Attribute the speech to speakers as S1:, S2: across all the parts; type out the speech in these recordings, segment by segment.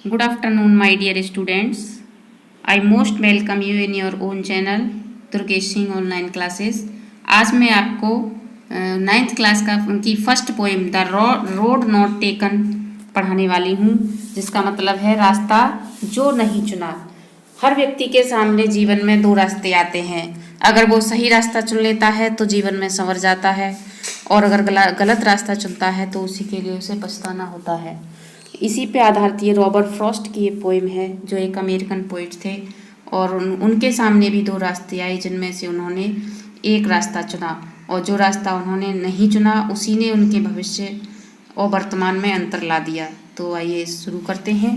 S1: Good afternoon, my dear students. I most welcome you in your own channel, Durgesh Singh online classes. आज मैं आपको ninth class का उनकी first poem the road not taken पढ़ाने वाली हूँ, जिसका मतलब है रास्ता जो नहीं चुना। हर व्यक्ति के सामने जीवन में दो रास्ते आते हैं। अगर वो सही रास्ता चुन लेता है तो जीवन में संवर जाता है, और अगर गलत रास्ता चुनता है तो उसी के लिए उसे पछताना होता है। इसी पे आधारित ये रॉबर्ट फ्रॉस्ट की ये पोएम है, जो एक अमेरिकन पोइट थे, और उनके सामने भी दो रास्ते आए, जिनमें से उन्होंने एक रास्ता चुना, और जो रास्ता उन्होंने नहीं चुना उसी ने उनके भविष्य और वर्तमान में अंतर ला दिया। तो आइए शुरू करते हैं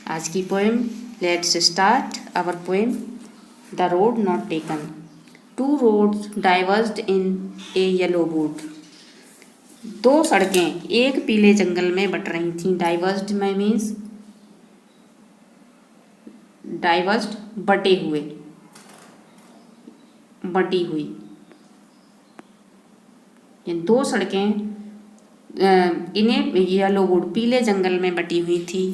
S1: आज की poem. Let's start our poem the road not taken. Two roads diverged in a yellow wood. दो सड़कें एक पीले जंगल में बट रही थीं। डाइवर्स्ड में मीन्स डाइवर्स्ड बटे हुए, बटी हुई। ये दो सड़कें इन्हें येलो वुड पीले जंगल में बटी हुई थी।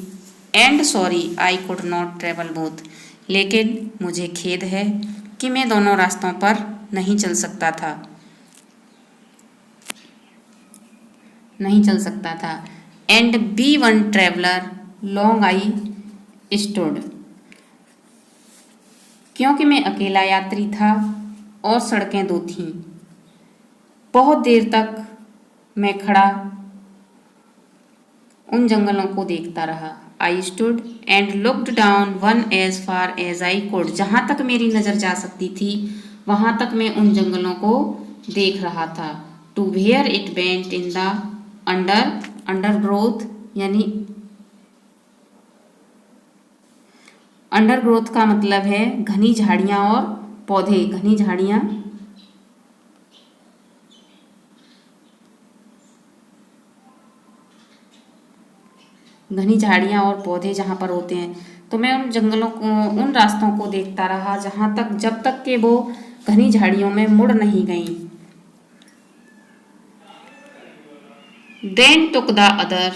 S1: And sorry I could not travel both. लेकिन मुझे खेद है कि मैं दोनों रास्तों पर नहीं चल सकता था, नहीं चल सकता था। And be one traveller long I stood. क्योंकि मैं अकेला यात्री था और सड़कें दो थीं। बहुत देर तक मैं खड़ा उन जंगलों को देखता रहा। I stood and looked down one as far as I could. जहाँ तक मेरी नज़र जा सकती थी वहाँ तक मैं उन जंगलों को देख रहा था। To where it went in the undergrowth, यानी अंडरग्रोथ का मतलब है घनी झाड़ियाँ और पौधे। घनी झाड़ियाँ, घनी झाड़ियाँ और पौधे जहाँ पर होते हैं। तो मैं उन जंगलों को, उन रास्तों को देखता रहा जहाँ तक, जब तक कि वो घनी झाड़ियों में मुड़ नहीं गई। Then took the other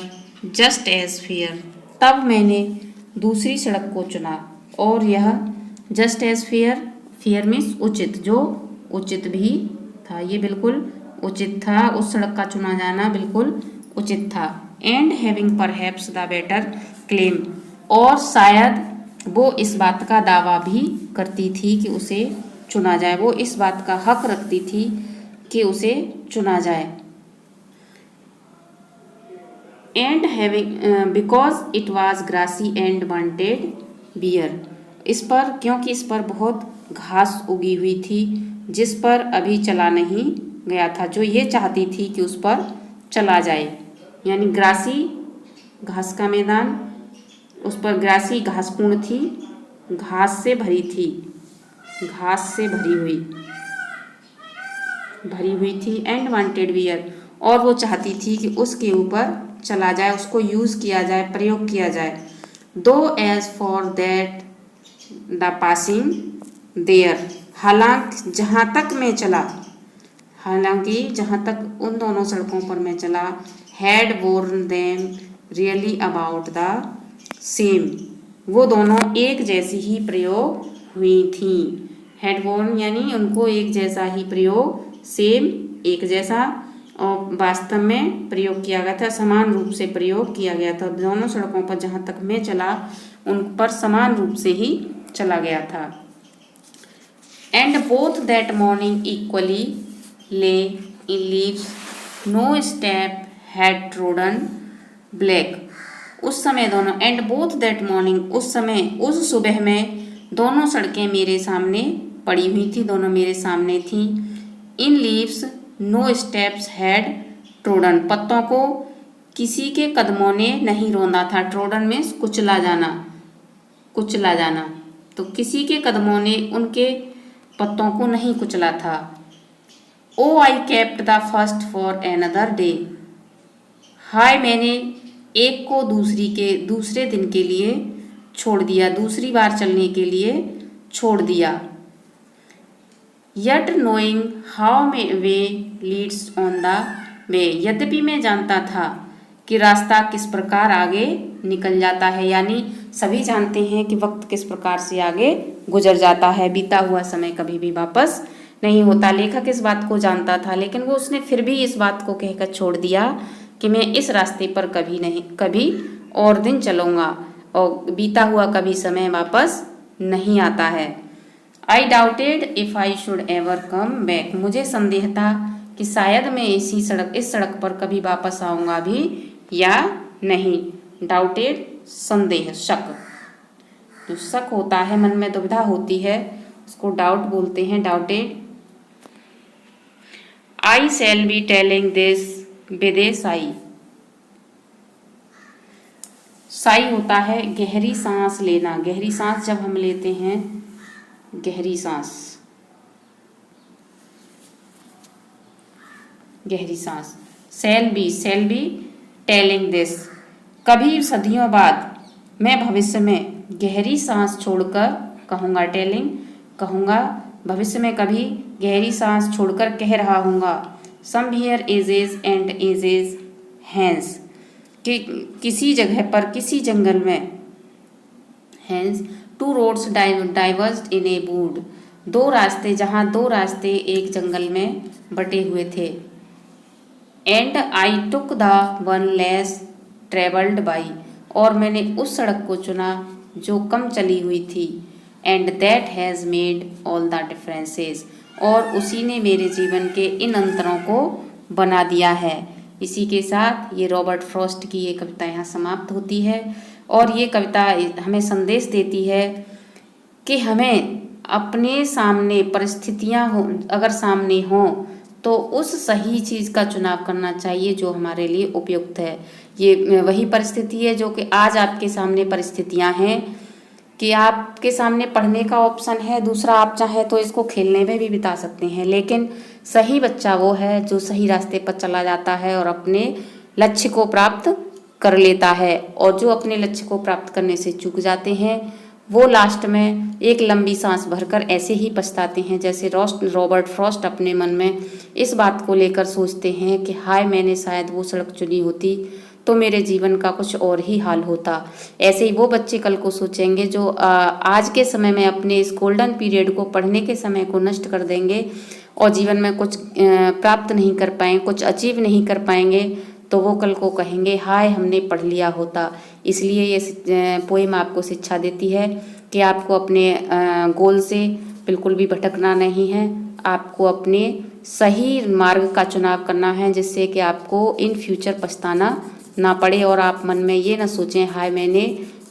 S1: just as fair. तब मैंने दूसरी सड़क को चुना, और यह just as fair, fair means उचित, जो उचित भी था। ये बिल्कुल उचित था, उस सड़क का चुना जाना बिल्कुल उचित था। And having perhaps the better claim. और शायद वो इस बात का दावा भी करती थी कि उसे चुना जाए, वो इस बात का हक रखती थी कि उसे चुना जाए। And having because it was grassy and wanted bear. इस पर, क्योंकि इस पर बहुत घास उगी हुई थी जिस पर अभी चला नहीं गया था, जो ये चाहती थी कि उस पर चला जाए। यानी ग्रासी, घास का मैदान, उस पर ग्रासी घासपूर्ण थी, घास से भरी थी, घास से भरी हुई थी। एंड वांटेड बियर, और वो चाहती थी कि उसके ऊपर चला जाए, उसको यूज़ किया जाए, प्रयोग किया जाए। Though as for that the passing there. हालांकि जहाँ तक मैं चला, हालांकि जहाँ तक उन दोनों सड़कों पर मैं चला, had worn them really about the same. वो दोनों एक जैसी ही प्रयोग हुई थी। हैड वोर्न यानी उनको एक जैसा ही प्रयोग, सेम एक जैसा, और वास्तव में प्रयोग किया गया था, समान रूप से प्रयोग किया गया था। दोनों सड़कों पर जहाँ तक मैं चला उन पर समान रूप से ही चला गया था। And both that morning equally lay in leaves, no step had trodden black. उस समय दोनों, एंड बोथ दैट मॉर्निंग, उस समय, उस सुबह में दोनों सड़कें मेरे सामने पड़ी हुई थी, दोनों मेरे सामने थी। In leaves no steps had trodden. पत्तों को किसी के कदमों ने नहीं रौंदा था। ट्रोडन मीन्स कुचला जाना, कुचला जाना। तो किसी के कदमों ने उनके पत्तों को नहीं कुचला था। Oh I kept the first for another day. हाय, मैंने एक को दूसरे दिन के लिए छोड़ दिया, दूसरी बार चलने के लिए छोड़ दिया। Yet knowing how way Leeds on the way. यद्यपि मैं जानता था कि रास्ता किस प्रकार आगे निकल जाता है, यानी सभी जानते हैं कि वक्त किस प्रकार से आगे गुजर जाता है, बीता हुआ समय कभी भी वापस नहीं होता। लेखक इस बात को जानता था, लेकिन वो उसने फिर भी इस बात को कहकर छोड़ दिया कि मैं इस रास्ते पर कभी और दिन चलूँगा, और बीता हुआ कभी समय वापस नहीं आता है। आई doubted if I should ever come back, मुझे संदेह था कि शायद मैं इस सड़क पर कभी वापस आऊँगा भी या नहीं। डाउटेड संदेह, शक, जो शक होता है, मन में दुविधा होती है, उसको डाउट बोलते हैं, doubted. I shall be telling this विदेश आई, साई होता है गहरी सांस लेना। गहरी सांस जब हम लेते हैं, गहरी सांस, गहरी सांस। शैल बी टेलिंग दिस, कभी सदियों बाद मैं भविष्य में गहरी सांस छोड़कर कहूँगा, टेलिंग कहूँगा, भविष्य में कभी गहरी सांस छोड़कर कह रहा हूँगा। Somewhere ages and ages hence, कि किसी जगह पर, किसी जंगल में, hence two roads diverged in a wood, दो रास्ते, जहाँ दो रास्ते एक जंगल में बटे हुए थे। And I took the one less travelled by, और मैंने उस सड़क को चुना जो कम चली हुई थी। And that has made all the differences, और उसी ने मेरे जीवन के इन अंतरों को बना दिया है। इसी के साथ ये रॉबर्ट फ्रॉस्ट की ये कविता यहाँ समाप्त होती है। और ये कविता हमें संदेश देती है कि हमें अपने सामने परिस्थितियाँ हो, अगर सामने हों, तो उस सही चीज़ का चुनाव करना चाहिए जो हमारे लिए उपयुक्त है। ये वही परिस्थिति है जो कि आज आपके सामने परिस्थितियाँ हैं कि आपके सामने पढ़ने का ऑप्शन है, दूसरा आप चाहे तो इसको खेलने में भी बिता सकते हैं, लेकिन सही बच्चा वो है जो सही रास्ते पर चला जाता है और अपने लक्ष्य को प्राप्त कर लेता है। और जो अपने लक्ष्य को प्राप्त करने से चूक जाते हैं, वो लास्ट में एक लंबी सांस भरकर ऐसे ही पछताते हैं जैसे रॉबर्ट फ्रॉस्ट अपने मन में इस बात को लेकर सोचते हैं कि हाय, मैंने शायद वो सड़क चुनी होती तो मेरे जीवन का कुछ और ही हाल होता। ऐसे ही वो बच्चे कल को सोचेंगे जो आज के समय में अपने इस गोल्डन पीरियड को, पढ़ने के समय को नष्ट कर देंगे और जीवन में कुछ प्राप्त नहीं कर पाएंगे, कुछ अचीव नहीं कर पाएंगे, तो वो कल को कहेंगे हाय, हमने पढ़ लिया होता। इसलिए ये पोएम आपको शिक्षा देती है कि आपको अपने गोल से बिल्कुल भी भटकना नहीं है, आपको अपने सही मार्ग का चुनाव करना है जिससे कि आपको इन फ्यूचर पछताना ना पड़े और आप मन में ये ना सोचें हाय, मैंने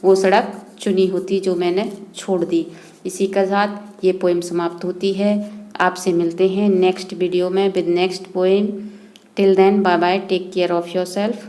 S1: वो सड़क चुनी होती जो मैंने छोड़ दी। इसी के साथ ये पोएम समाप्त होती है। आपसे मिलते हैं नेक्स्ट वीडियो में with next poem. Till then, bye bye, take care of yourself.